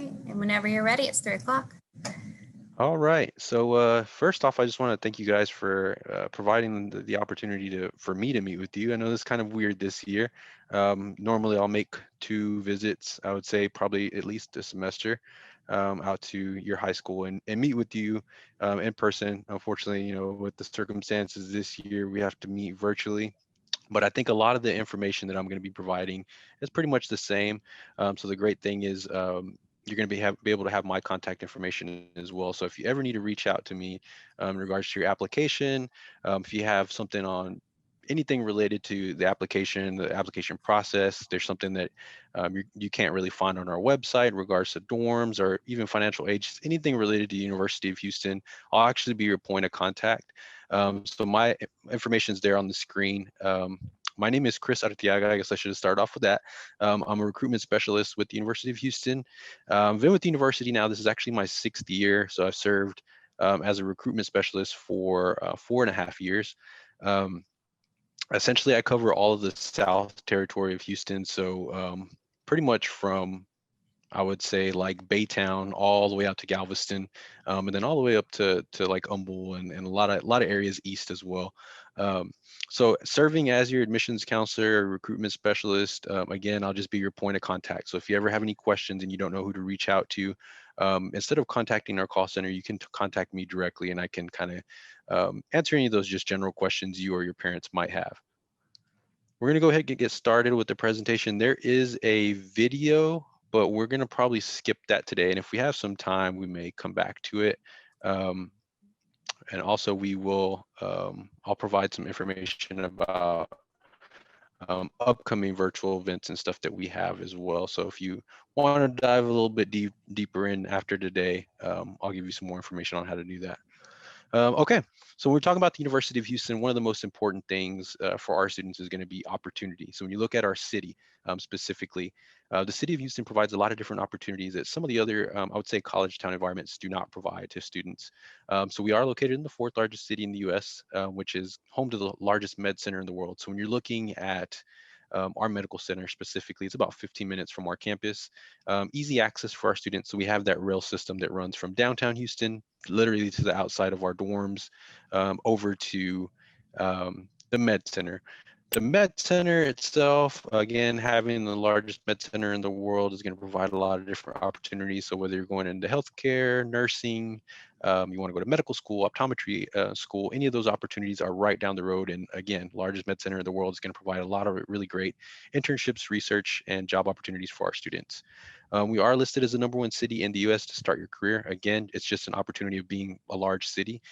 right, and whenever you're ready, it's 3 o'clock. All right. So first off, I just want to thank you guys for providing the opportunity for me to meet with you. I know this is kind of weird this year. Normally, I'll make 2 visits. I would say probably at least a semester out to your high school and meet with you in person. Unfortunately, with the circumstances this year, we have to meet virtually. But I think a lot of the information that I'm going to be providing is pretty much the same. So the great thing is you're going to be able to have my contact information as well. So if you ever need to reach out to me in regards to your application, if you have something on anything related to the application process, there's something that you can't really find on our website in regards to dorms or even financial aid, just anything related to University of Houston, I'll actually be your point of contact. So my information is there on the screen. My name is Chris Artiaga. I guess I should have started off with that. I'm a recruitment specialist with the University of Houston. I've been with the university now. This is actually my 6th year. So I've served as a recruitment specialist for 4.5 years. Um, Essentially, I cover all of the South Territory of Houston. So pretty much from I would say like Baytown all the way out to Galveston, and then all the way up to like Humble and a lot of areas east as well. Um, so serving as your admissions counselor or recruitment specialist, again, I'll just be your point of contact. So if you ever have any questions and you don't know who to reach out to, instead of contacting our call center, you can contact me directly, and I can kind of answer any of those just general questions you or your parents might have. We're going to go ahead and get started with the presentation. There is a video, but we're going to probably skip that today. And if we have some time, we may come back to it. And also I'll provide some information about upcoming virtual events and stuff that we have as well. So if you want to dive a little bit deeper in after today, I'll give you some more information on how to do that. Okay, so when we're talking about the University of Houston, one of the most important things for our students is going to be opportunity. So when you look at our city specifically, the city of Houston provides a lot of different opportunities that some of the other, I would say, college town environments do not provide to students. So we are located in the 4th largest city in the U.S., which is home to the largest med center in the world. So when you're looking at our medical center specifically, it's about 15 minutes from our campus. Easy access for our students. So we have that rail system that runs from downtown Houston, literally to the outside of our dorms, over to the med center. The med center itself, again, having the largest med center in the world is going to provide a lot of different opportunities. So whether you're going into healthcare, nursing, you want to go to medical school, optometry school, any of those opportunities are right down the road. And again, largest med center in the world is going to provide a lot of really great internships, research, and job opportunities for our students. We are listed as the #1 city in the U.S. to start your career. Again, it's just an opportunity of being a large city.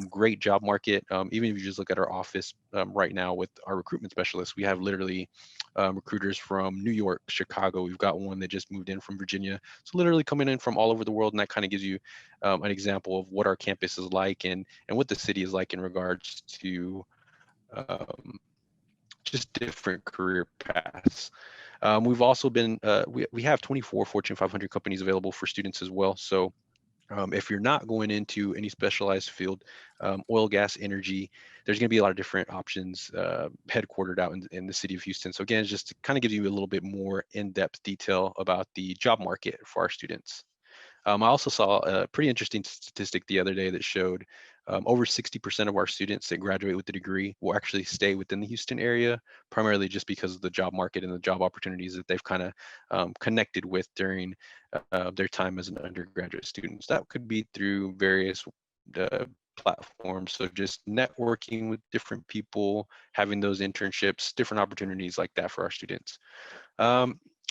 Great job market. Even if you just look at our office right now with our recruitment specialists, we have literally recruiters from New York, Chicago. We've got one that just moved in from Virginia. So literally coming in from all over the world, and that kind of gives you an example of what our campus is like and what the city is like in regards to um, just different career paths. We've also been, we have 24 Fortune 500 companies available for students as well. So if you're not going into any specialized field, oil, gas, energy, there's going to be a lot of different options headquartered out in the city of Houston. So again, just to kind of give you a little bit more in-depth detail about the job market for our students. I also saw a pretty interesting statistic the other day that showed over 60% of our students that graduate with a degree will actually stay within the Houston area, primarily just because of the job market and the job opportunities that they've kind of connected with during their time as an undergraduate student. So that could be through various platforms. So just networking with different people, having those internships, different opportunities like that for our students.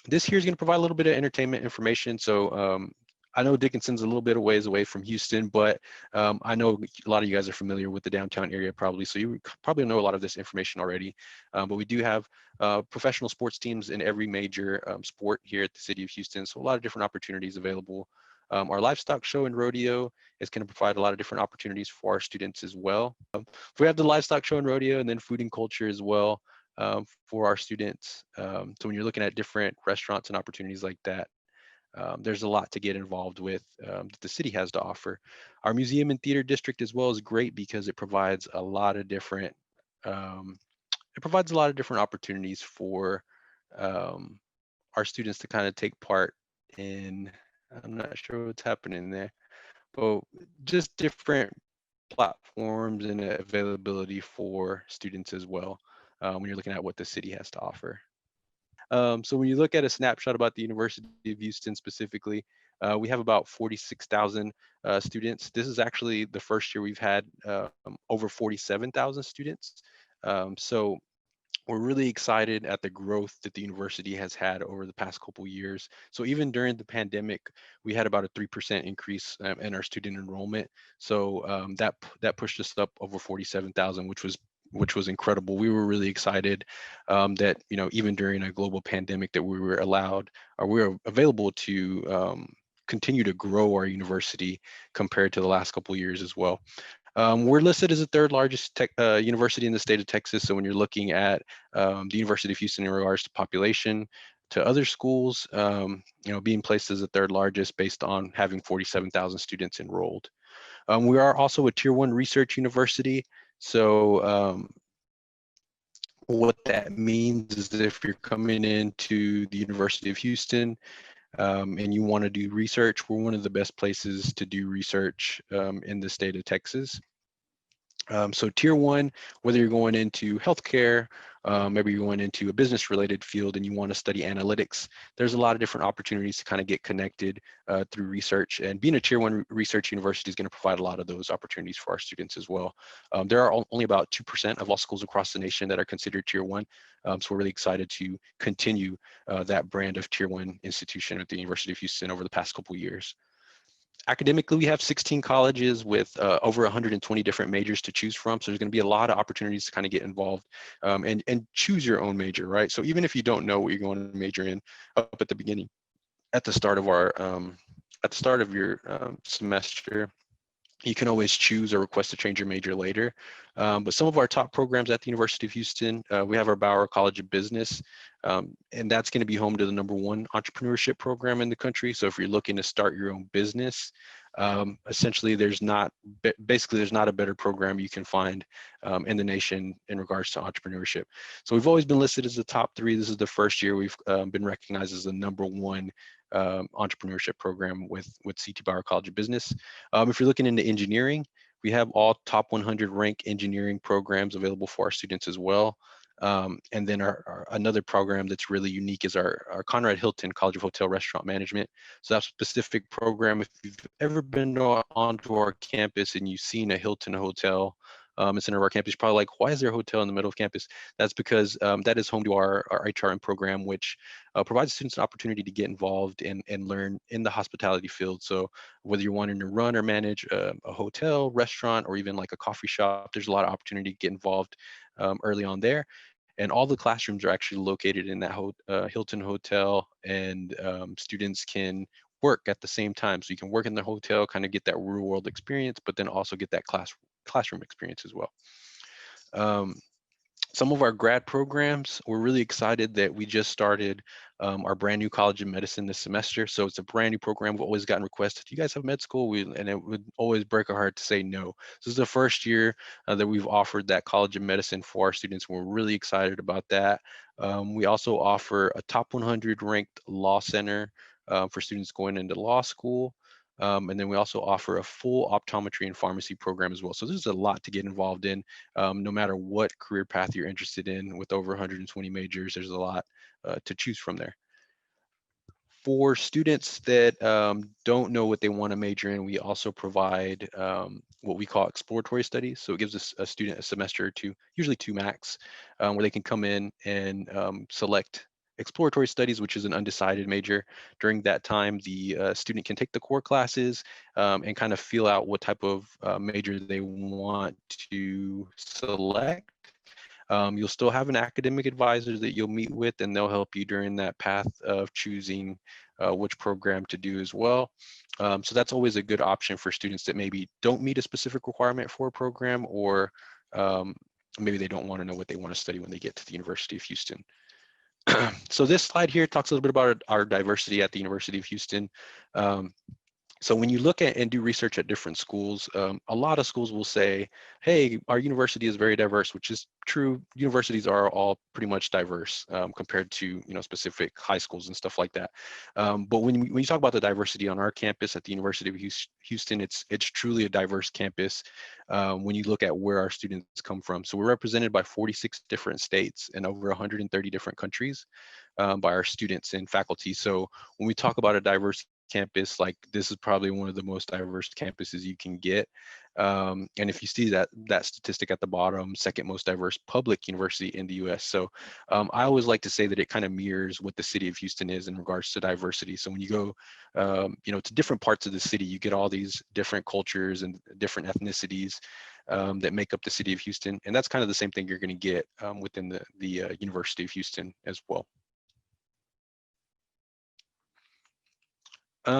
This here is going to provide a little bit of entertainment information. So I know Dickinson's a little bit of ways away from Houston, but I know a lot of you guys are familiar with the downtown area probably, so you probably know a lot of this information already. But we do have professional sports teams in every major sport here at the city of Houston, so a lot of different opportunities available. Our livestock show and rodeo is going to provide a lot of different opportunities for our students as well. We have the livestock show and rodeo, and then food and culture as well for our students. So when you're looking at different restaurants and opportunities like that, there's a lot to get involved with that the city has to offer. Our museum and theater district as well is great because it provides a lot of different opportunities for our students to kind of take part in I'm not sure what's happening there, but just different platforms and availability for students as well when you're looking at what the city has to offer. So when you look at a snapshot about the University of Houston specifically, we have about 46,000 students. This is actually the first year we've had over 47,000 students. So we're really excited at the growth that the university has had over the past couple years. So even during the pandemic, we had about a 3% increase in our student enrollment. So that pushed us up over 47,000, which was incredible. We were really excited that even during a global pandemic that we were allowed or we were available to continue to grow our university compared to the last couple of years as well. We're listed as the third largest university in the state of Texas. So when you're looking at the University of Houston in regards to population, to other schools, being placed as the third largest based on having 47,000 students enrolled. We are also a tier 1 research university. So what that means is that if you're coming into the University of Houston and you want to do research, we're one of the best places to do research in the state of Texas. So tier 1, whether you're going into healthcare, maybe you're going into a business related field and you want to study analytics, there's a lot of different opportunities to kind of get connected through research, and being a tier 1 research university is going to provide a lot of those opportunities for our students as well. There are only about 2% of all schools across the nation that are considered tier 1. So we're really excited to continue that brand of tier 1 institution at the University of Houston over the past couple of years. Academically, we have 16 colleges with over 120 different majors to choose from. So there's going to be a lot of opportunities to kind of get involved and choose your own major, right? So even if you don't know what you're going to major in up at the beginning, at the start of your semester, you can always choose or request to change your major later. But some of our top programs at the University of Houston, we have our Bauer College of Business, and that's going to be home to the #1 entrepreneurship program in the country. So if you're looking to start your own business, essentially there's not a better program you can find in the nation in regards to entrepreneurship. So we've always been listed as the top 3. This is the first year we've been recognized as the #1 entrepreneurship program with CT Bauer College of Business. If you're looking into engineering, we have all top 100 ranked engineering programs available for our students as well. And then another program that's really unique is our Conrad Hilton College of Hotel Restaurant Management. So that specific program, if you've ever been onto our campus and you've seen a Hilton hotel in the center of our campus, you're probably like, why is there a hotel in the middle of campus? That's because that is home to our HRM program, which provides students an opportunity to get involved and learn in the hospitality field. So whether you're wanting to run or manage a hotel, restaurant, or even like a coffee shop, there's a lot of opportunity to get involved early on there. And all the classrooms are actually located in that Hilton hotel, and students can work at the same time. So you can work in the hotel, kind of get that real world experience, but then also get that classroom experience as well. Some of our grad programs, we're really excited that we just started our brand new College of Medicine this semester. So it's a brand new program. We've always gotten requests, do you guys have med school? And it would always break our heart to say no. This is the first year that we've offered that College of Medicine for our students. We're really excited about that. We also offer a top 100 ranked law center for students going into law school. And then we also offer a full optometry and pharmacy program as well. So there's a lot to get involved in, no matter what career path you're interested in. With over 120 majors, there's a lot to choose from there. For students that don't know what they want to major in, we also provide what we call exploratory studies. So it gives a student a semester or two, usually 2 max, where they can come in and select exploratory studies, which is an undecided major. During that time, the student can take the core classes and kind of feel out what type of major they want to select. You'll still have an academic advisor that you'll meet with, and they'll help you during that path of choosing which program to do as well. So that's always a good option for students that maybe don't meet a specific requirement for a program, or maybe they don't want to know what they want to study when they get to the University of Houston. So this slide here talks a little bit about our diversity at the University of Houston. So when you look at and do research at different schools, a lot of schools will say, hey, our university is very diverse, which is true. Universities are all pretty much diverse compared to specific high schools and stuff like that. But when you talk about the diversity on our campus at the University of Houston, it's truly a diverse campus when you look at where our students come from. So we're represented by 46 different states and over 130 different countries by our students and faculty. So when we talk about a diverse campus, like this is probably one of the most diverse campuses you can get. And if you see that statistic at the bottom, second most diverse public university in the US. So I always like to say that it kind of mirrors what the city of Houston is in regards to diversity. So when you go to different parts of the city, you get all these different cultures and different ethnicities that make up the city of Houston. And that's kind of the same thing you're going to get within the University of Houston as well.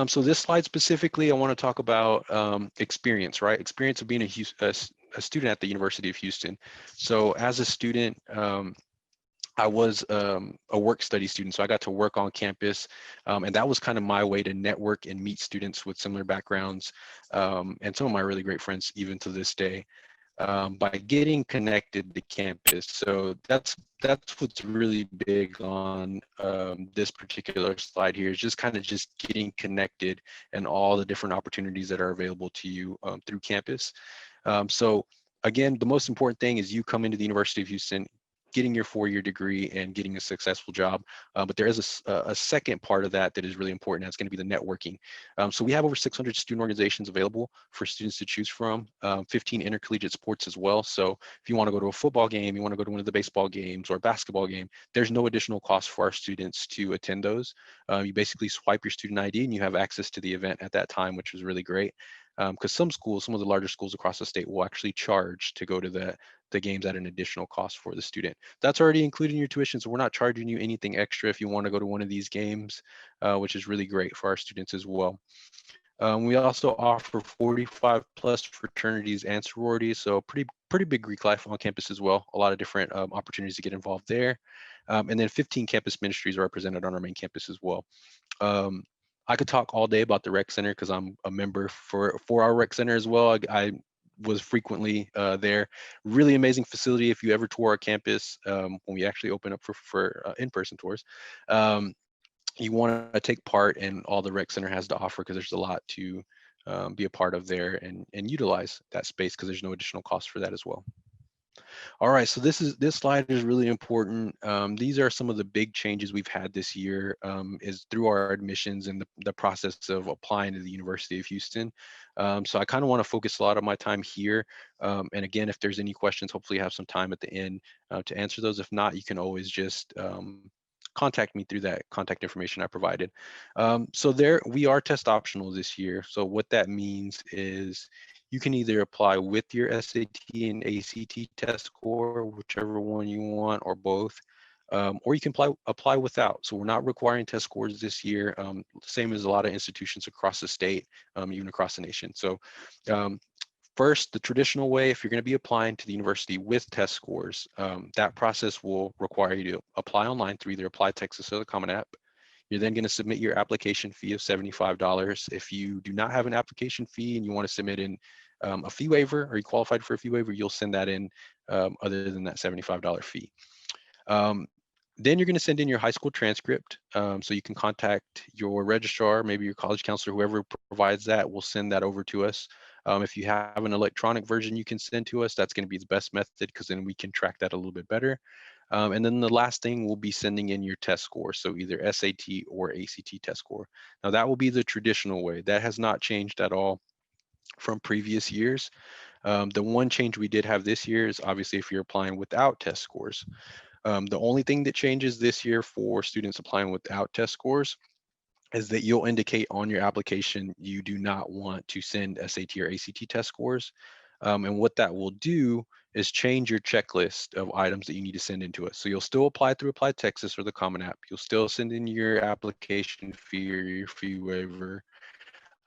So this slide specifically, I want to talk about experience, right? Experience of being a student at the University of Houston. So as a student, I was a work study student, so I got to work on campus, and that was kind of my way to network and meet students with similar backgrounds, and some of my really great friends even to this day. By getting connected to campus. So that's what's really big on this particular slide here, is just kind of just getting connected and all the different opportunities that are available to you through campus. So again, the most important thing is you come into the University of Houston, getting your 4-year degree and getting a successful job. But there is a second part of that that is really important. That's going to be the networking. So we have over 600 student organizations available for students to choose from, 15 intercollegiate sports as well. So if you want to go to a football game, you want to go to one of the baseball games or a basketball game, there's no additional cost for our students to attend those. You basically swipe your student ID and you have access to the event at that time, which is really great. Because some of the larger schools across the state will actually charge to go to the games at an additional cost for the student. That's already included in your tuition, so we're not charging you anything extra if you want to go to one of these games, which is really great for our students as well. We also offer 45 plus fraternities and sororities, so pretty big Greek life on campus as well. A lot of different opportunities to get involved there. And then 15 campus ministries are represented on our main campus as well. I could talk all day about the rec center because I'm a member for our rec center as well. I was frequently there. Really amazing facility. If you ever tour our campus, when we actually open up for in-person tours, you want to take part in all the rec center has to offer, because there's a lot to be a part of there and utilize that space, because there's no additional cost for that as well. All right, so this slide is really important. These are some of the big changes we've had this year, is through our admissions and the process of applying to the University of Houston. So I kind of want to focus a lot of my time here. And again, if there's any questions, hopefully I have some time at the end to answer those. If not, you can always just contact me through that contact information I provided. So we are test optional this year. So what that means is you can either apply with your SAT and ACT test score, whichever one you want, or both, or you can apply without. So we're not requiring test scores this year, same as a lot of institutions across the state, even across the nation. So first, the traditional way, if you're going to be applying to the university with test scores, that process will require you to apply online through either Apply Texas or the Common App. You're then going to submit your application fee of $75. If you do not have an application fee and you want to submit in a fee waiver, or you qualified for a fee waiver, you'll send that in other than that $75 fee. Then you're going to send in your high school transcript. So you can contact your registrar, maybe your college counselor, whoever provides that will send that over to us. If you have an electronic version you can send to us, that's going to be the best method, because then we can track that a little bit better. And then the last thing will be sending in your test score, so either SAT or ACT test score. Now that will be the traditional way. That has not changed at all from previous years. The one change we did have this year is obviously if you're applying without test scores. The only thing that changes this year for students applying without test scores is that you'll indicate on your application you do not want to send SAT or ACT test scores. And what that will do is change your checklist of items that you need to send into us. So you'll still apply through Apply Texas or the Common App. You'll still send in your application fee or your fee waiver.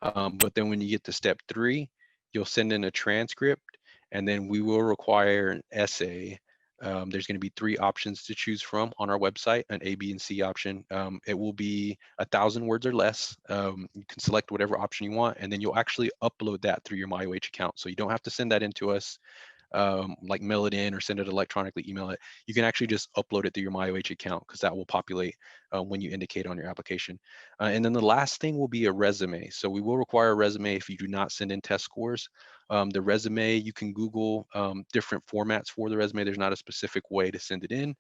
But then when you get to step 3, you'll send in a transcript, and then we will require an essay There's going to be three options to choose from on our website, an A, B, and C option. It will be 1,000 words or less. You can select whatever option you want, and then you'll actually upload that through your MyOH account. So you don't have to send that in to us, like mail it in or send it electronically, email it. You can actually just upload it through your MyOH account because that will populate when you indicate on your application. And then the last thing will be a resume. So we will require a resume if you do not send in test scores. The resume, you can Google different formats for the resume. There's not a specific way to send it in.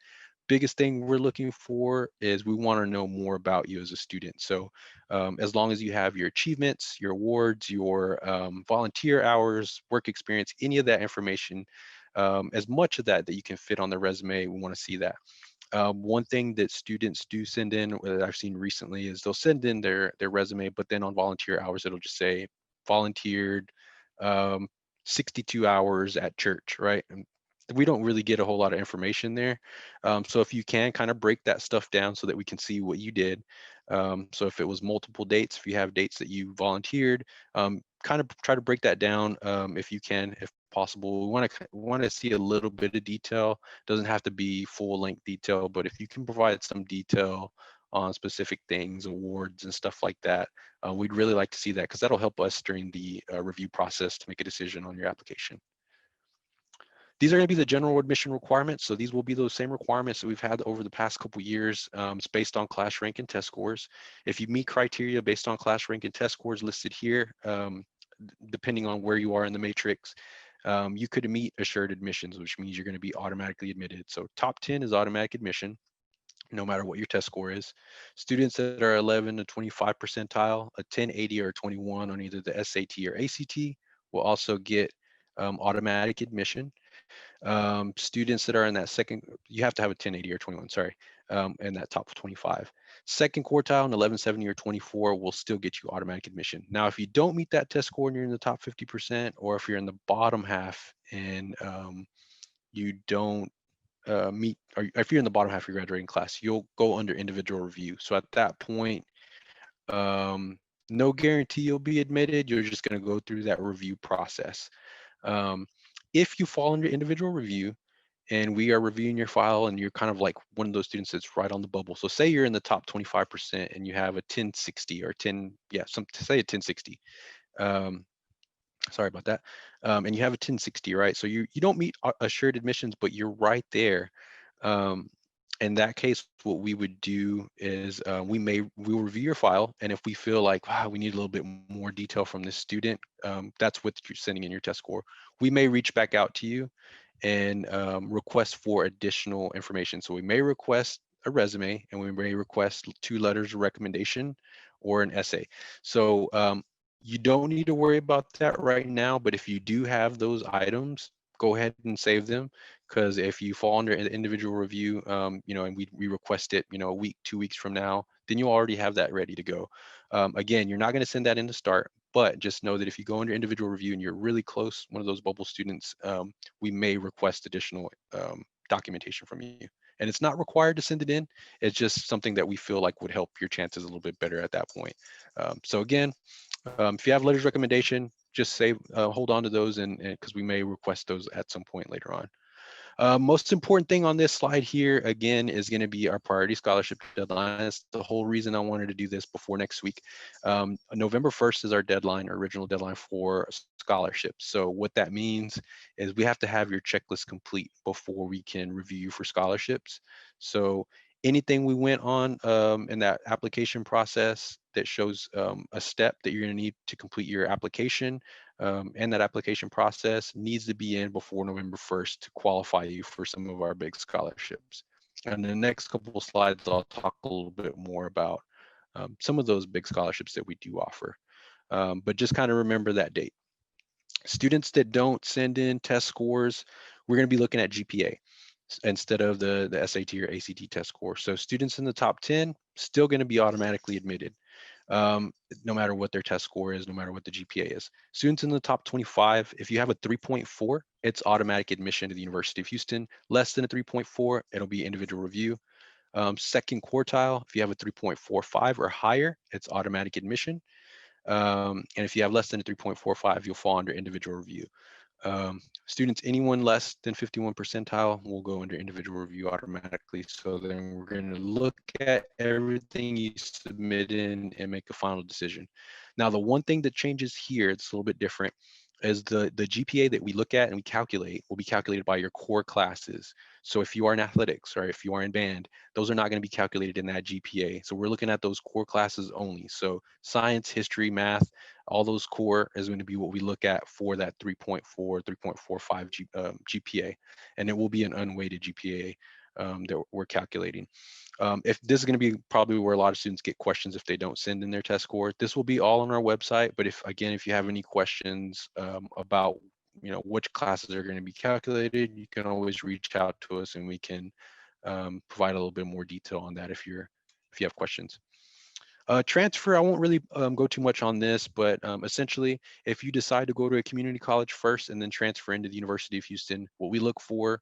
Biggest thing we're looking for is we want to know more about you as a student. So as long as you have your achievements, your awards, your volunteer hours, work experience, any of that information, as much of that that you can fit on the resume, we want to see that. One thing that students do send in that I've seen recently is they'll send in their resume, but then on volunteer hours, it'll just say volunteered um, 62 hours at church, right? And we don't really get a whole lot of information there. So if you can kind of break that stuff down so that we can see what you did. So if it was multiple dates, if you have dates that you volunteered, kind of try to break that down if you can, if possible. We want to see a little bit of detail. Doesn't have to be full length detail, but if you can provide some detail on specific things, awards and stuff like that, we'd really like to see that because that'll help us during the review process to make a decision on your application. These are going to be the general admission requirements. So these will be those same requirements that we've had over the past couple years. It's based on class rank and test scores. If you meet criteria based on class rank and test scores listed here, depending on where you are in the matrix, you could meet assured admissions, which means you're going to be automatically admitted. So top 10 is automatic admission, no matter what your test score is. Students that are 11 to 25 percentile, a 10, 80, or 21 on either the SAT or ACT will also get automatic admission. Students that are in that second, you have to have a 1080 or 21, sorry, in that top 25. Second quartile and 1170 or 24 will still get you automatic admission. Now, if you don't meet that test score and you're in the top 50%, or if you're in the bottom half and you don't meet, or if you're in the bottom half of your graduating class, you'll go under individual review. So at that point, no guarantee you'll be admitted. You're just going to go through that review process. Um, if you fall under individual review and we are reviewing your file and you're kind of like one of those students that's right on the bubble. So say you're in the top 25% and you have a 1060 or 10, yeah, say a 1060. Um, sorry about that. And you have a 1060, right? So you don't meet assured admissions, but you're right there. Um, in that case, what we would do is we'll review your file, and if we feel like, wow, we need a little bit more detail from this student, that's what you're sending in your test score. We may reach back out to you and request for additional information. So we may request a resume, and we may request 2 letters of recommendation or an essay. So you don't need to worry about that right now, but if you do have those items, go ahead and save them, because if you fall under the individual review, and we request it, a week, 2 weeks from now, then you already have that ready to go. Again, you're not going to send that in to start, but just know that if you go under individual review and you're really close, one of those bubble students, we may request additional documentation from you. And it's not required to send it in. It's just something that we feel like would help your chances a little bit better at that point. So again, if you have letters of recommendation, just hold on to those, and because we may request those at some point later on. Most important thing on this slide here, again, is going to be our priority scholarship deadline. That's the whole reason I wanted to do this before next week. November 1st is our deadline, our original deadline for scholarships. So what that means is we have to have your checklist complete before we can review you for scholarships. So anything we went on in that application process that shows a step that you're going to need to complete your application, and that application process needs to be in before November 1st to qualify you for some of our big scholarships. And the next couple of slides, I'll talk a little bit more about some of those big scholarships that we do offer. But just kind of remember that date. Students that don't send in test scores, we're going to be looking at GPA instead of the SAT or ACT test score. So students in the top 10 still going to be automatically admitted, no matter what their test score is, no matter what the GPA is. Students in the top 25, if you have a 3.4, it's automatic admission to the University of Houston. Less than a 3.4, it'll be individual review. Second quartile, if you have a 3.45 or higher, it's automatic admission. And if you have less than a 3.45, you'll fall under individual review. Students, anyone less than 51 percentile will go under individual review automatically. So then we're going to look at everything you submit in and make a final decision. Now, the one thing that changes here, it's a little bit different, is the GPA that we look at and we calculate will be calculated by your core classes. So if you are in athletics or if you are in band, those are not going to be calculated in that GPA. So we're looking at those core classes only. So science, history, math, all those core is going to be what we look at for that 3.4, 3.45 GPA. And it will be an unweighted GPA that we're calculating. If this is going to be probably where a lot of students get questions if they don't send in their test score. This will be all on our website. But if you have any questions about which classes are going to be calculated, you can always reach out to us and we can provide a little bit more detail on that if you have questions. Transfer, I won't really go too much on this, but essentially, if you decide to go to a community college first and then transfer into the University of Houston, what we look for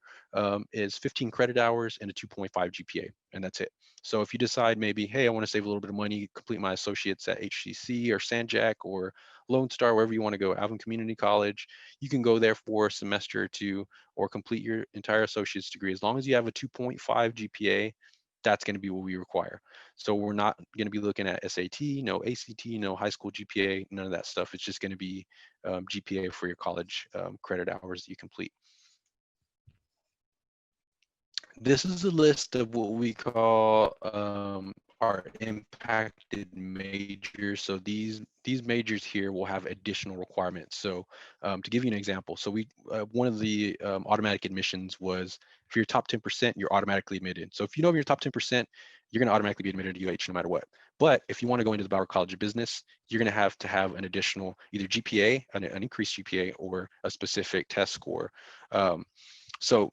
is 15 credit hours and a 2.5 GPA, and that's it. So if you decide maybe, hey, I want to save a little bit of money, complete my associates at HCC or Sanjac or Lone Star, wherever you want to go, Alvin Community College, you can go there for a semester or two or complete your entire associate's degree. As long as you have a 2.5 GPA, that's going to be what we require. So we're not going to be looking at SAT, no ACT, no high school GPA, none of that stuff. It's just going to be GPA for your college credit hours that you complete. This is a list of what we call our impacted majors. So these majors here will have additional requirements. So to give you an example, so one of the automatic admissions was if you're top 10%, you're automatically admitted. So if you know you're top 10%, you're going to automatically be admitted to UH no matter what. But if you want to go into the Bauer College of Business, you're going to have an additional either GPA, an increased GPA, or a specific test score. So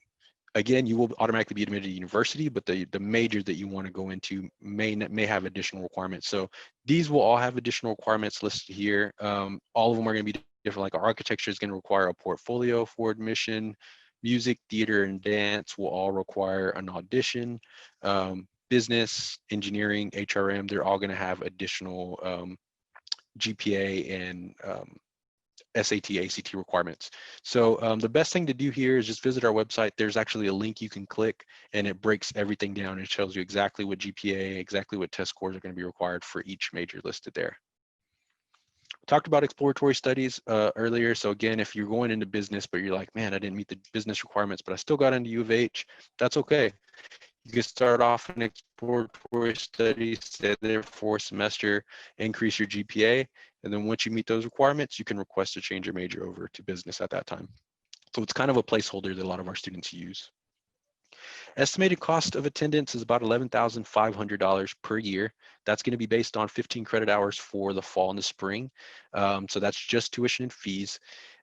again, you will automatically be admitted to university, but the major that you want to go into may have additional requirements. So these will all have additional requirements listed here. All of them are going to be different. Like our architecture is going to require a portfolio for admission. Music, theater, and dance will all require an audition. Business, engineering, HRM, they're all going to have additional GPA and SAT, ACT requirements. So the best thing to do here is just visit our website. There's actually a link you can click and it breaks everything down. It shows you exactly what GPA, exactly what test scores are going to be required for each major listed there. We talked about exploratory studies earlier. So again, if you're going into business, but you're like, man, I didn't meet the business requirements, but I still got into U of H, that's okay. You can start off an exploratory study, stay there for a semester, increase your GPA, and then once you meet those requirements, you can request to change your major over to business at that time. So it's kind of a placeholder that a lot of our students use. Estimated cost of attendance is about $11,500 per year. That's going to be based on 15 credit hours for the fall and the spring. So that's just tuition and fees.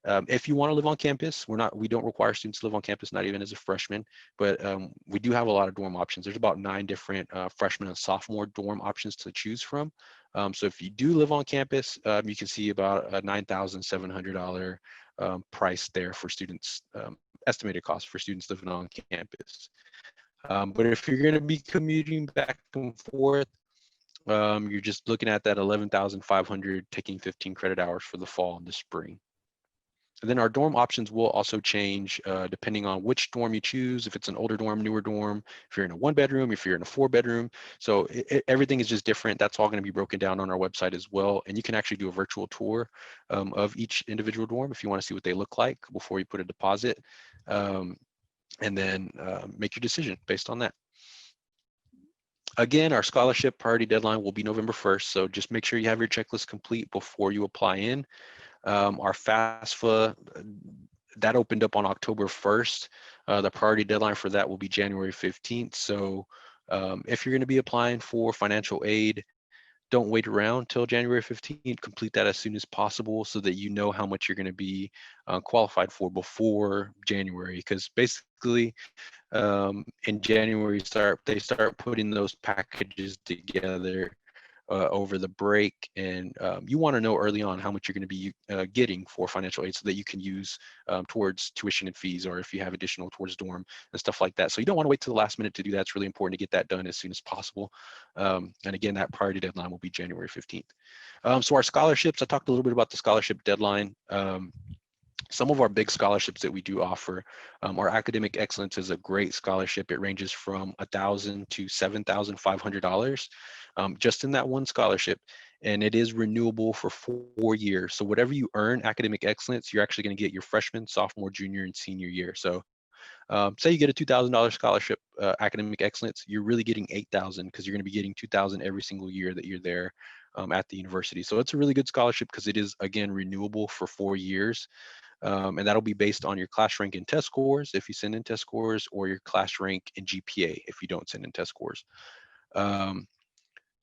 If you want to live on campus, we don't require students to live on campus, not even as a freshman, but we do have a lot of dorm options. There's about 9 different freshman and sophomore dorm options to choose from. So if you do live on campus, you can see about a $9,700 price there for students, estimated cost for students living on campus. But if you're going to be commuting back and forth, you're just looking at that 11,500, taking 15 credit hours for the fall and the spring. And then our dorm options will also change depending on which dorm you choose, if it's an older dorm, newer dorm, if you're in a 1-bedroom, if you're in a 4-bedroom. So everything is just different. That's all going to be broken down on our website as well. And you can actually do a virtual tour of each individual dorm if you want to see what they look like before you put a deposit. And then make your decision based on that. Again, our scholarship priority deadline will be November 1st. So just make sure you have your checklist complete before you apply in. Our FAFSA, that opened up on October 1st. The priority deadline for that will be January 15th. So if you're going to be applying for financial aid, don't wait around till January 15th. Complete that as soon as possible so that you know how much you're going to be qualified for before January. Because basically, in January, they start putting those packages together over the break, and you want to know early on how much you're going to be getting for financial aid so that you can use towards tuition and fees, or if you have additional towards dorm and stuff like that. So you don't want to wait till the last minute to do that. It's really important to get that done as soon as possible. And again, that priority deadline will be January 15th. So our scholarships, I talked a little bit about the scholarship deadline. Some of our big scholarships that we do offer, our academic excellence is a great scholarship. It ranges from $1,000 to $7,500 just in that one scholarship, and it is renewable for 4 years. So whatever you earn academic excellence, you're actually going to get your freshman, sophomore, junior, and senior year. So say you get a $2,000 scholarship, academic excellence, you're really getting 8,000 because you're going to be getting 2,000 every single year that you're there at the university. So it's a really good scholarship because it is, again, renewable for 4 years. And that'll be based on your class rank and test scores if you send in test scores, or your class rank and GPA if you don't send in test scores. Um,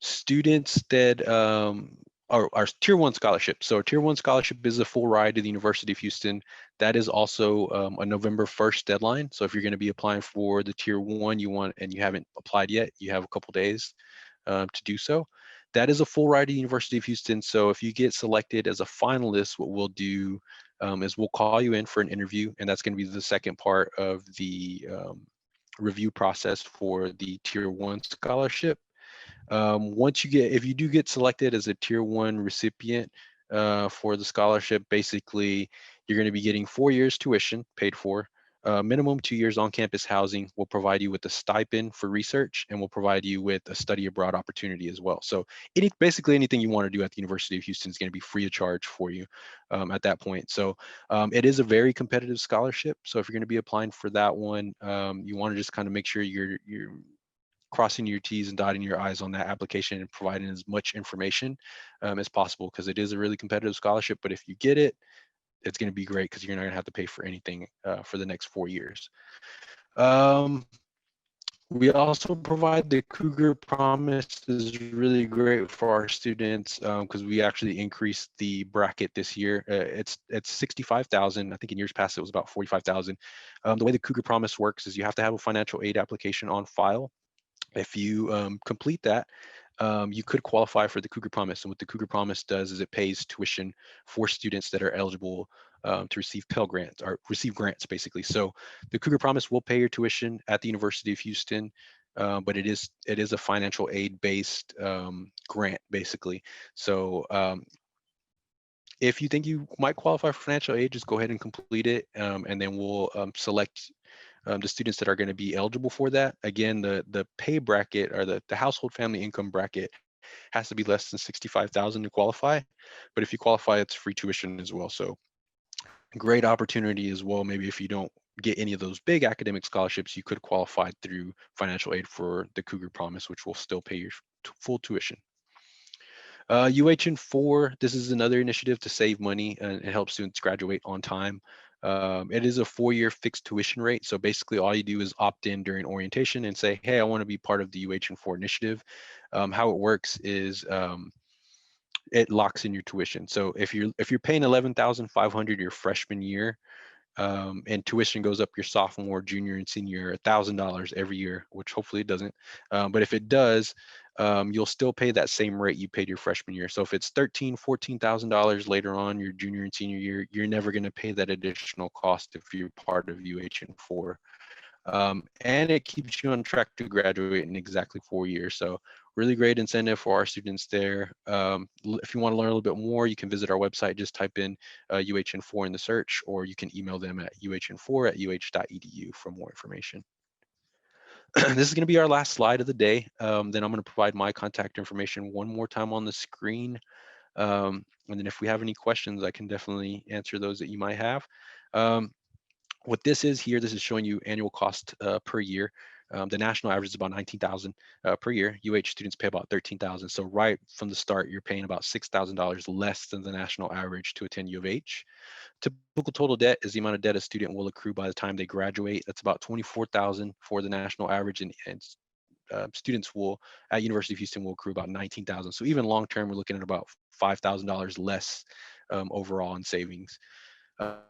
Students that are tier one scholarship. So a tier one scholarship is a full ride to the University of Houston. That is also a November 1st deadline. So if you're going to be applying for the tier one you want and you haven't applied yet, you have a couple days to do so. That is a full ride to the University of Houston. So if you get selected as a finalist, what we'll do is we'll call you in for an interview, and that's going to be the second part of the review process for the tier one scholarship. Once you get, if you do get selected as a tier one recipient for the scholarship, basically you're going to be getting 4 years tuition paid for, minimum 2 years on-campus housing. Will provide you with a stipend for research, and will provide you with a study abroad opportunity as well. So basically anything you want to do at the University of Houston is going to be free of charge for you at that point. So it is a very competitive scholarship. So if you're going to be applying for that one, you want to just kind of make sure you're crossing your T's and dotting your I's on that application and providing as much information as possible, because it is a really competitive scholarship. But if you get it, it's going to be great because you're not going to have to pay for anything for the next 4 years. Um, we also provide the Cougar Promise, is really great for our students because we actually increased the bracket this year. It's 65,000. I think in years past it was about 45,000. The way the Cougar Promise works is you have to have a financial aid application on file. If you complete that, you could qualify for the Cougar Promise. And what the Cougar Promise does is it pays tuition for students that are eligible to receive Pell Grants, or receive grants, basically. So the Cougar Promise will pay your tuition at the University of Houston, but it is a financial aid based grant, basically. So if you think you might qualify for financial aid, just go ahead and complete it, and then we'll select the students that are going to be eligible for that. Again, the pay bracket, or the household family income bracket, has to be less than 65,000 to qualify. But if you qualify, it's free tuition as well. So great opportunity as well. Maybe if you don't get any of those big academic scholarships, you could qualify through financial aid for the Cougar Promise, which will still pay your full tuition. UHN4, this is another initiative to save money and help students graduate on time. It is a 4-year fixed tuition rate. So basically all you do is opt in during orientation and say, hey, I want to be part of the UHN4 initiative. How it works is it locks in your tuition. So if you're paying 11,500 your freshman year, and tuition goes up your sophomore, junior, and senior year, $1,000 every year, which hopefully it doesn't. But if it does, you'll still pay that same rate you paid your freshman year. So if it's $14,000 later on your junior and senior year, you're never going to pay that additional cost if you're part of UHN4. And it keeps you on track to graduate in exactly 4 years. So really great incentive for our students there. If you want to learn a little bit more, you can visit our website. Just type in UHN4 in the search, or you can email them at uhn4@uh.edu for more information. This is going to be our last slide of the day. Then I'm going to provide my contact information one more time on the screen. And then if we have any questions, I can definitely answer those that you might have. What this is here, this is showing you annual cost per year. The national average is about 19,000 per year. UH students pay about 13,000. So right from the start, you're paying about $6,000 less than the national average to attend U of H. Typical total debt is the amount of debt a student will accrue by the time they graduate. That's about 24,000 for the national average, and students will at University of Houston will accrue about 19,000. So even long term, we're looking at about $5,000 less overall in savings.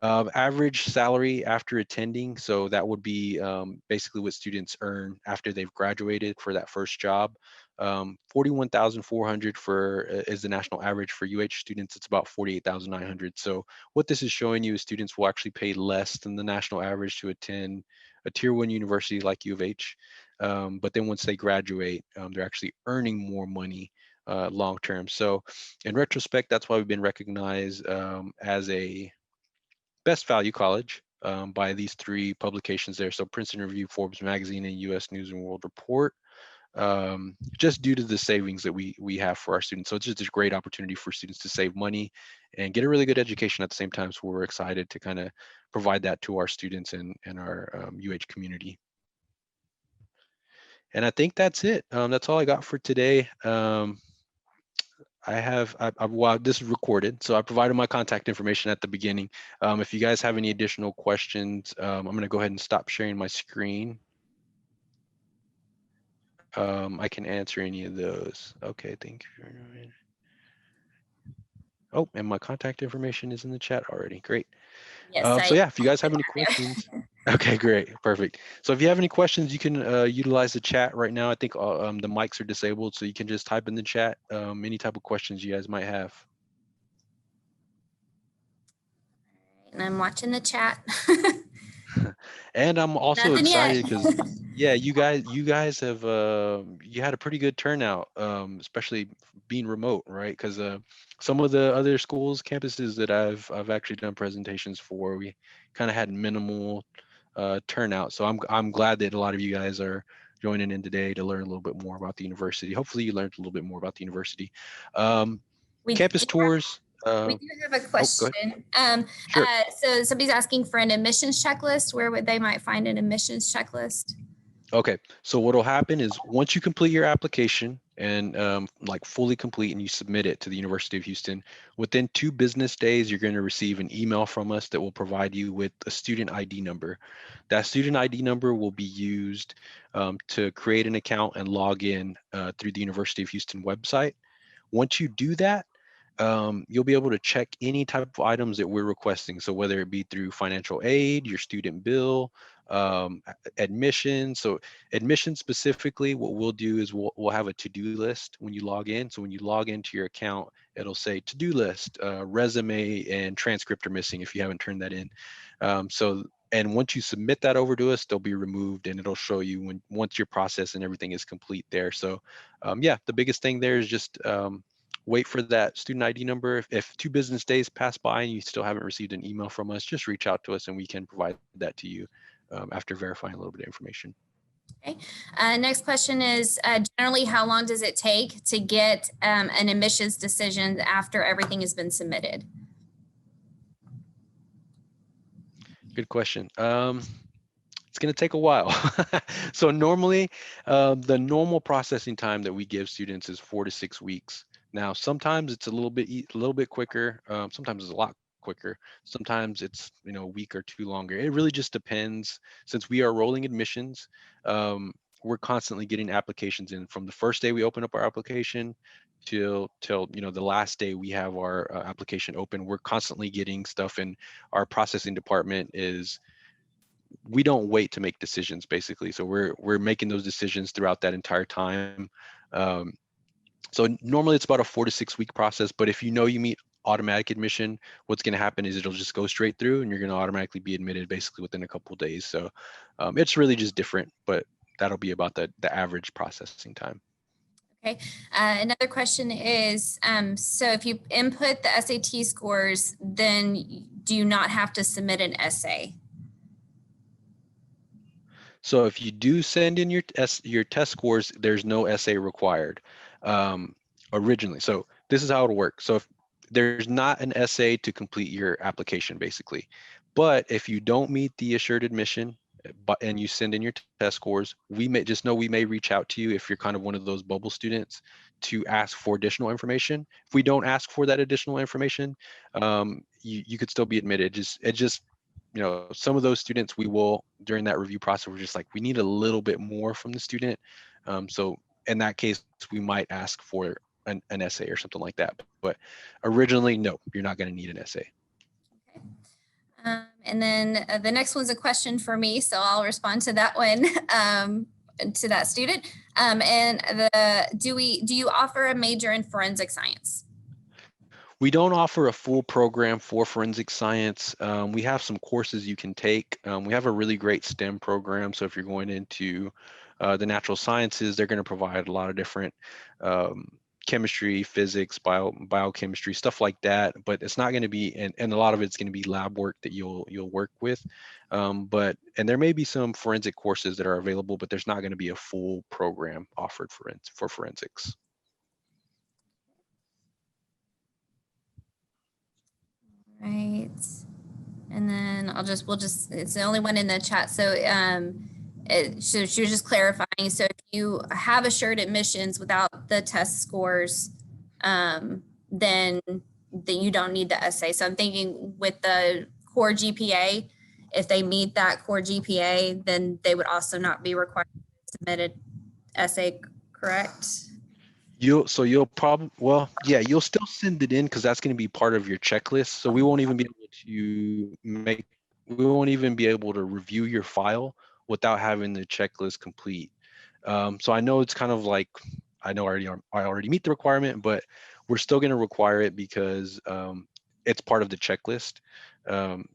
Average salary after attending, so that would be basically what students earn after they've graduated for that first job. 41,400 for is the national average. For UH students, it's about 48,900. So what this is showing you is students will actually pay less than the national average to attend a tier 1 university like U of H. But then once they graduate, they're actually earning more money long term. So in retrospect, that's why we've been recognized as a best value college by these three publications there. So Princeton Review, Forbes Magazine, and U.S. News and World Report. Just due to the savings that we have for our students. So it's just a great opportunity for students to save money and get a really good education at the same time. So we're excited to kind of provide that to our students and our UH community. And I think that's it. That's all I got for today. Well, this is recorded, so I provided my contact information at the beginning. If you guys have any additional questions, I'm going to go ahead and stop sharing my screen. I can answer any of those. Okay, thank you. Oh, and my contact information is in the chat already. Great. Yes, So yeah, if you guys have any questions, okay, great, perfect. So if you have any questions, you can utilize the chat right now. I think the mics are disabled, so you can just type in the chat any type of questions you guys might have. and I'm watching the chat. And I'm also Nothing excited yet. because yeah, you guys have you had a pretty good turnout, especially being remote, right? Because some of the other schools, campuses that I've actually done presentations for, we kind of had minimal turnout. So I'm glad that a lot of you guys are joining in today to learn a little bit more about the university. Hopefully you learned a little bit more about the university. We Campus do tours. we do have a Oh, go ahead. question. Sure. So somebody's asking for an admissions checklist. Where would they might find an admissions checklist? Okay, so what'll happen is once you complete your application and like fully complete and you submit it to the University of Houston, within 2 business days, you're going to receive an email from us that will provide you with a student ID number. That student ID number will be used to create an account and log in through the University of Houston website. Once you do that, you'll be able to check any type of items that we're requesting. So whether it be through financial aid, your student bill, admission. So admission specifically, what we'll do is we'll have a to-do list when you log in. So when you log into your account, it'll say to-do list, resume, and transcript are missing if you haven't turned that in. And once you submit that over to us, they'll be removed and it'll show you once your process and everything is complete there. So yeah, the biggest thing there is just wait for that student ID number. If 2 business days pass by and you still haven't received an email from us, just reach out to us and we can provide that to you after verifying a little bit of information. Okay. Next question is, generally, how long does it take to get an admissions decision after everything has been submitted? Good question. It's going to take a while. So normally, the normal processing time that we give students is 4 to 6 weeks. Now, sometimes it's a little bit quicker. Sometimes it's a lot quicker. Sometimes it's a week or 2 longer. It really just depends. Since we are rolling admissions, we're constantly getting applications in from the first day we open up our application till the last day we have our application open. We're constantly getting stuff, and our processing department we don't wait to make decisions basically. So we're making those decisions throughout that entire time. So normally it's about a 4 to 6 week process, but if you meet automatic admission, what's going to happen is it'll just go straight through and you're going to automatically be admitted basically within a couple of days. So it's really just different, but that'll be about the average processing time. Okay. Another question is, so if you input the SAT scores, then do you not have to submit an essay? So if you do send in your test scores, there's no essay required originally. So this is how it'll work. So if there's not an essay to complete your application basically, but if you don't meet the assured admission and you send in your test scores, we may reach out to you if you're kind of one of those bubble students to ask for additional information. If we don't ask for that additional information, you could still be admitted. It just some of those students we will during that review process, we're just like, we need a little bit more from the student. So in that case, we might ask for an essay or something like that. But originally, no, you're not going to need an essay. Okay. And then the next one's a question for me, so I'll respond to that one, to that student. Do you offer a major in forensic science? We don't offer a full program for forensic science. We have some courses you can take. We have a really great STEM program. So if you're going into the natural sciences, they're going to provide a lot of different chemistry, physics, biochemistry, stuff like that. But it's not going to be, and a lot of it's going to be lab work that you'll work with. And there may be some forensic courses that are available, but there's not going to be a full program offered for forensics. Right. And then it's the only one in the chat. So so she was just clarifying. So if you have assured admissions without the test scores, then you don't need the essay. So I'm thinking with the core GPA, if they meet that core GPA, then they would also not be required to submit an essay, correct? You'll probably, well, yeah, you'll still send it in because that's going to be part of your checklist. So we won't even be able to review your file without having the checklist complete. So I know it's kind of like, I already meet the requirement, but we're still going to require it because it's part of the checklist.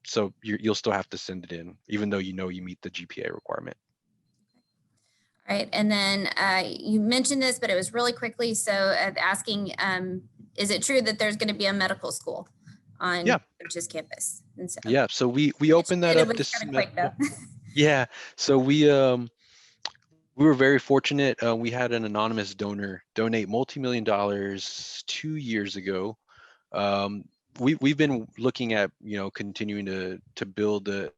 So you'll still have to send it in, even though you meet the GPA requirement. All right, and then you mentioned this, but it was really quickly. So asking, is it true that there's going to be a medical school on Bridges campus? And so, yeah, so we opened that up this semester. Yeah, so we were very fortunate. We had an anonymous donor donate multi-million dollars 2 years ago. We've been looking at continuing to build the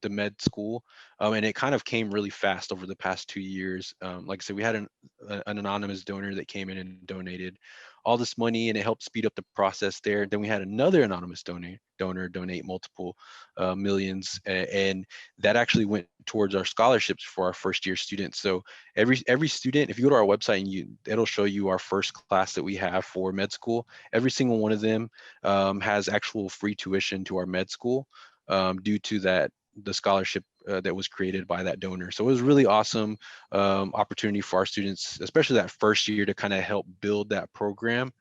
med school, and it kind of came really fast over the past 2 years. Like I said, we had an anonymous donor that came in and donated all this money, and it helped speed up the process there. Then we had another anonymous donor donate multiple millions, and that actually went towards our scholarships for our first year students. So every student, if you go to our website, and it'll show you our first class that we have for med school. Every single one of them has actual free tuition to our med school due to the scholarship that was created by that donor. So it was really awesome opportunity for our students, especially that first year, to kind of help build that program.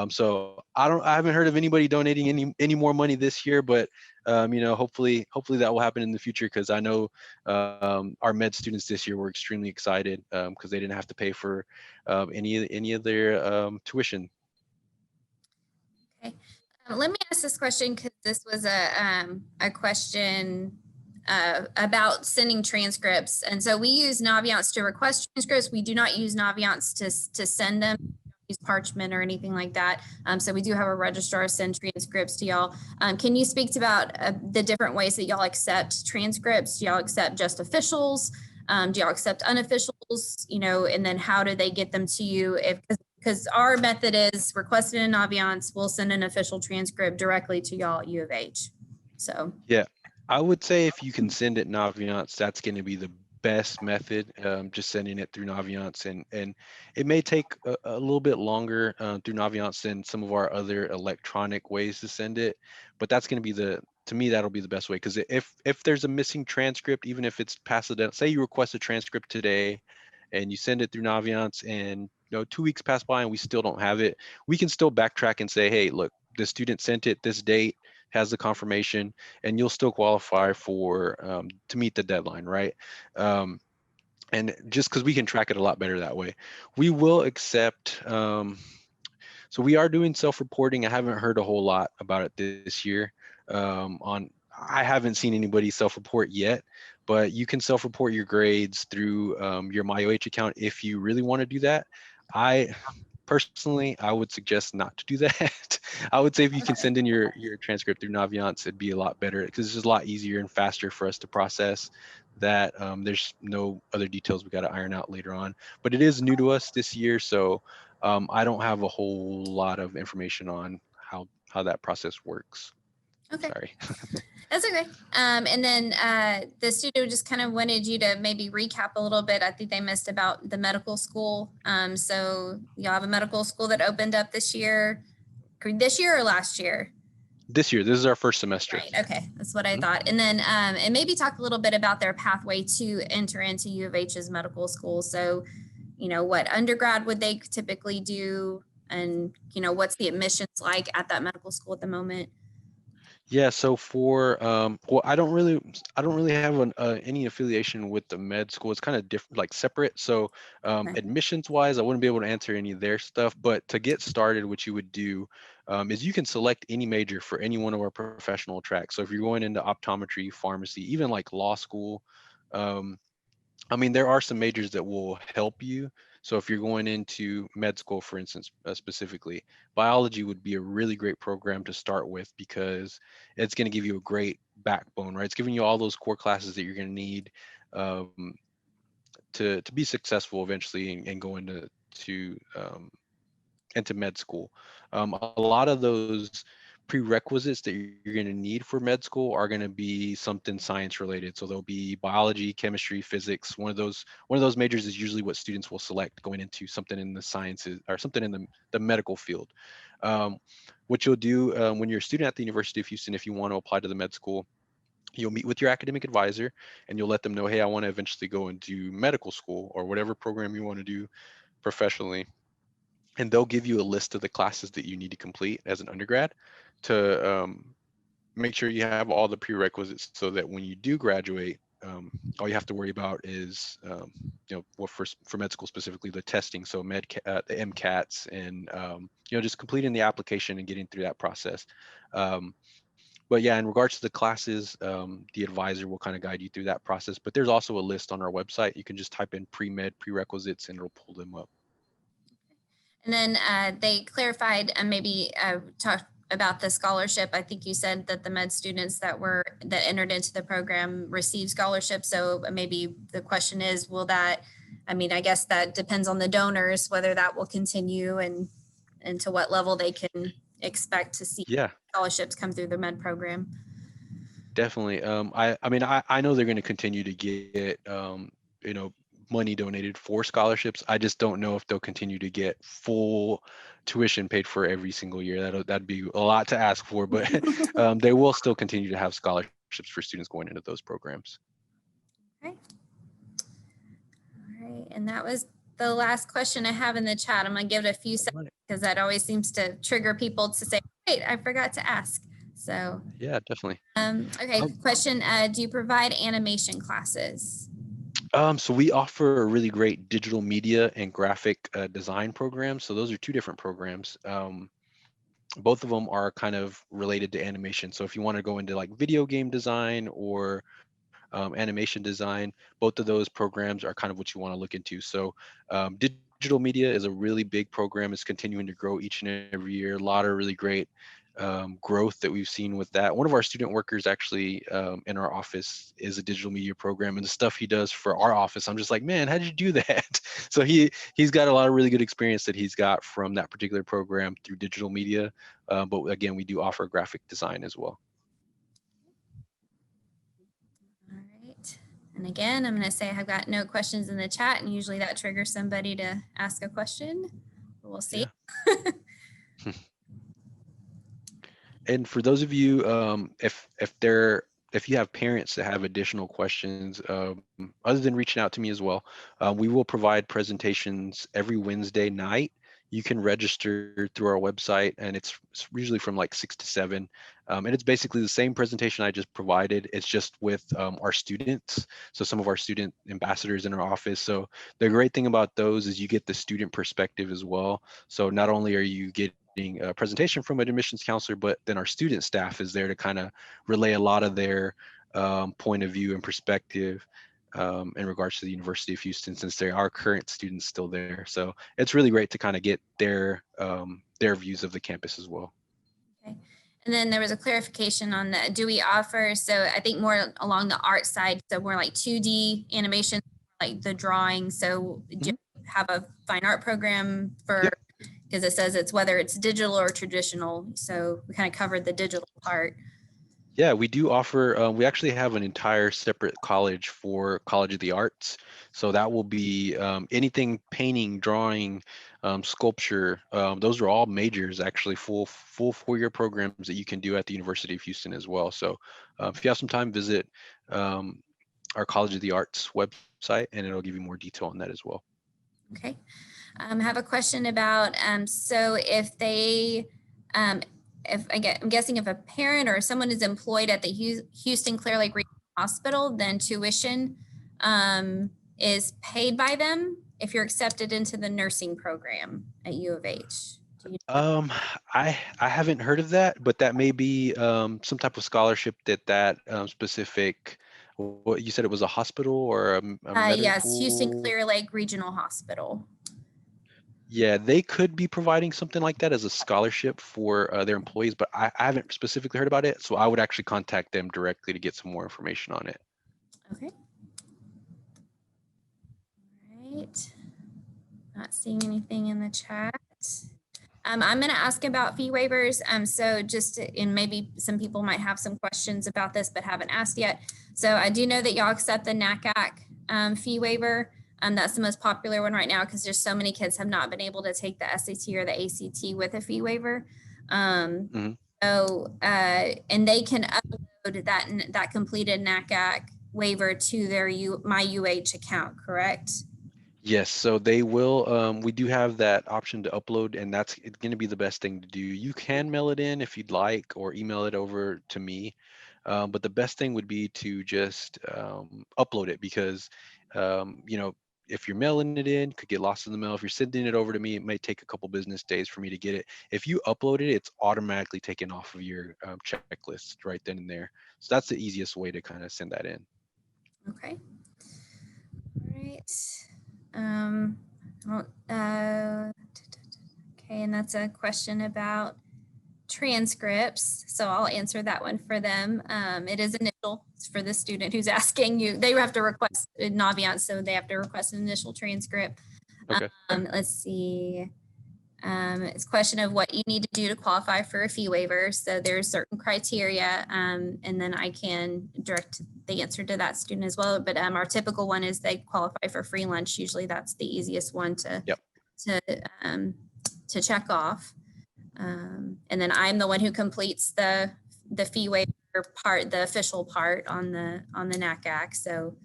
So I haven't heard of anybody donating any more money this year, but hopefully that will happen in the future, because I know our med students this year were extremely excited because they didn't have to pay for any of their tuition. Okay. Let me ask this question, because this was a question about sending transcripts. And so we use Naviance to request transcripts. We do not use Naviance to send them, use Parchment or anything like that. So we do have a registrar send transcripts to y'all. Can you speak about the different ways that y'all accept transcripts? Do y'all accept just officials? Do y'all accept unofficials? And then how do they get them to you? Because our method is requested in Naviance, we'll send an official transcript directly to y'all at U of H. So yeah, I would say if you can send it Naviance, that's going to be the best method. Just sending it through Naviance, and it may take a little bit longer through Naviance than some of our other electronic ways to send it, but that's going to be to me, that'll be the best way. Because if there's a missing transcript, even if it's past the deadline, say you request a transcript today and you send it through Naviance, and 2 weeks pass by and we still don't have it, we can still backtrack and say, hey, look, the student sent it this date, has the confirmation, and you'll still qualify for to meet the deadline, right? And just because we can track it a lot better that way. We will accept, so we are doing self-reporting. I haven't heard a whole lot about it this year. I haven't seen anybody self-report yet, but you can self-report your grades through your MyOH account if you really want to do that. Personally, I would suggest not to do that. I would say if you can send in your transcript through Naviance, it'd be a lot better, because it's just a lot easier and faster for us to process that. There's no other details we got to iron out later on, but it is new to us this year, so I don't have a whole lot of information on how that process works. Okay. Sorry. That's okay. And then the studio just kind of wanted you to maybe recap a little bit. I think they missed about the medical school. So y'all have a medical school that opened up this year or last year? This year. This is our first semester. Right. Okay. That's what I thought. And then and maybe talk a little bit about their pathway to enter into U of H's medical school. So, what undergrad would they typically do? And, what's the admissions like at that medical school at the moment? Yeah, so for well, I don't really have any affiliation with the med school. It's kind of different, like separate. So Okay. admissions wise, I wouldn't be able to answer any of their stuff. But to get started, what you would do is you can select any major for any one of our professional tracks. So if you're going into optometry, pharmacy, even like law school, um, I mean, there are some majors that will help you. So if you're going into med school, for instance, specifically, biology would be a really great program to start with because it's going to give you a great backbone, right? It's giving you all those core classes that you're going to need um, to be successful eventually and go into med school. A lot of those prerequisites that you're going to need for med school are going to be something science related. So there'll be biology, chemistry, physics. One of those majors is usually what students will select going into something in the sciences or something in the medical field. Um, what you'll do when you're a student at the University of Houston, if you want to apply to the med school, you'll meet with your academic advisor and you'll let them know, hey, I want to eventually go and do medical school or whatever program you want to do professionally, and they'll give you a list of the classes that you need to complete as an undergrad to make sure you have all the prerequisites so that when you do graduate, all you have to worry about is, well, for med school specifically, the testing. So the MCATs and, just completing the application and getting through that process. Um, but yeah, in regards to the classes, the advisor will kind of guide you through that process. But there's also a list on our website. You can just type in pre-med prerequisites and it'll pull them up. And then they clarified and maybe talked about the scholarship. I think you said that the med students that entered into the program received scholarships. So maybe the question is, will that? I mean, I guess that depends on the donors whether that will continue and to what level they can expect to see Yeah. scholarships come through the med program. Definitely. I mean, I know they're going to continue to get, you know, money donated for scholarships. I just don't know if they'll continue to get full tuition paid for every single year. That'd be a lot to ask for, but they will still continue to have scholarships for students going into those programs. Okay. All right. And that was the last question I have in the chat. I'm going to give it a few seconds because that always seems to trigger people to say, wait, I forgot to ask. So, Yeah, definitely. okay. Question. Do you provide animation classes? So we offer a really great digital media and graphic design program. So those are two different programs. Both of them are kind of related to animation. So if you want to go into like video game design or animation design, both of those programs are kind of what you want to look into. So digital media is a really big program. It's continuing to grow each and every year. A lot of really great growth that we've seen with that. One of our student workers actually in our office is a digital media program, and the stuff he does for our office, I'm just like, man, how did you do that? So he's got a lot of really good experience that he's got from that particular program through digital media. But again, we do offer graphic design as well. All right. And again, I'm going to say I've got no questions in the chat, and usually that triggers somebody to ask a question. We'll see. Yeah. And for those of you, if you have parents that have additional questions, other than reaching out to me as well, we will provide presentations every Wednesday night. You can register through our website, and it's usually from like 6 to 7. And it's basically the same presentation I just provided. It's just with our students. So some of our student ambassadors in our office. So the great thing about those is you get the student perspective as well. So not only are you getting a presentation from an admissions counselor, but then our student staff is there to kind of relay a lot of their point of view and perspective in regards to the University of Houston, since there are current students still there. So it's really great to kind of get their views of the campus as well. Okay. And then there was a clarification on the, do we offer, so I think more along the art side, so more like 2D animation, like the drawing. So do you have a fine art program for, Yep. because it says it's whether it's digital or traditional. So we kind of covered the digital part. Yeah, we do offer, we actually have an entire separate college for College of the Arts. So that will be anything painting, drawing, sculpture. Those are all majors, actually full 4-year programs that you can do at the University of Houston as well. So if you have some time, visit our College of the Arts website and it'll give you more detail on that as well. Okay. I have a question about, so if they, I'm guessing if a parent or someone is employed at the Houston Clear Lake Regional Hospital, then tuition is paid by them if you're accepted into the nursing program at U of H. Do you Um, I haven't heard of that, but that may be some type of scholarship that specific. What you said, it was a hospital or a Yes, Houston medical. Clear Lake Regional Hospital. Yeah, they could be providing something like that as a scholarship for their employees, but I haven't specifically heard about it, so I would actually contact them directly to get some more information on it. Okay. All right. Not seeing anything in the chat. I'm going to ask about fee waivers. So just and maybe some people might have some questions about this, but haven't asked yet. So I do know that y'all accept the NACAC fee waiver. That's the most popular one right now because there's so many kids have not been able to take the SAT or the ACT with a fee waiver. Mhm. And they can upload that completed NACAC waiver to their My UH account, correct? Yes, so they will. We do have that option to upload, and that's going to be the best thing to do. You can mail it in if you'd like, or email it over to me. But the best thing would be to just upload it because, if you're mailing it in, it could get lost in the mail. If you're sending it over to me, it may take a couple business days for me to get it. If you upload it, it's automatically taken off of your checklist right then and there. So that's the easiest way to kind of send that in. Okay. All right. Um, okay, and that's a question about transcripts. So I'll answer that one for them. It is initial for the student who's asking you. They have to request Naviance, so they have to request an initial transcript. Okay. Let's see. It's a question of what you need to do to qualify for a fee waiver. So there's certain criteria, and then I can direct the answer to that student as well. But our typical one is they qualify for free lunch. Usually that's the easiest one to Yep. to check off. And then I'm the one who completes the fee waiver part, the official part on the NACAC. So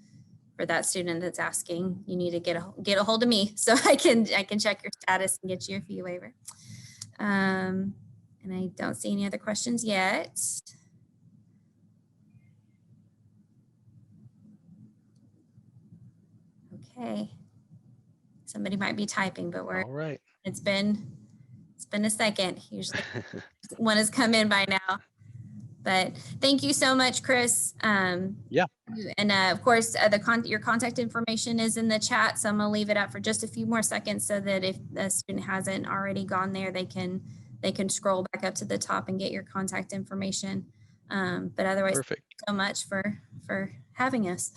for that student that's asking, you need to get a hold of me so I can check your status and get you a fee waiver. And I don't see any other questions yet. Okay. Somebody might be typing, but All right. it's been a second. Usually one has come in by now. But thank you so much, Chris. Yeah. And of course, your contact information is in the chat. So I'm gonna leave it up for just a few more seconds so that if the student hasn't already gone there, they can scroll back up to the top and get your contact information. But otherwise, Perfect. thank you so much for having us.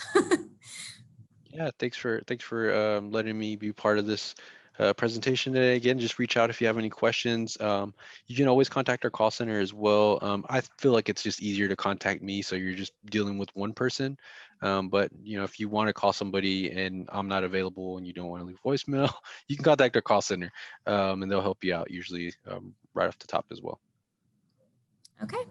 Yeah, thanks for letting me be part of this presentation today. Again, just reach out if you have any questions. You can always contact our call center as well. I feel like it's just easier to contact me, so you're just dealing with one person. But if you want to call somebody and I'm not available and you don't want to leave voicemail, you can contact our call center, and they'll help you out usually right off the top as well. Okay.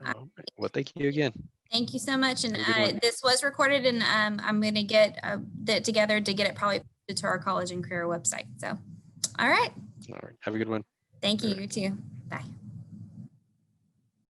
All right. Well, thank you again. Thank you so much. And Have a good one. this was recorded, and I'm going to get that together to get it probably posted to our college and career website. So, all right. All right. Have a good one. Thank you. All right. You too.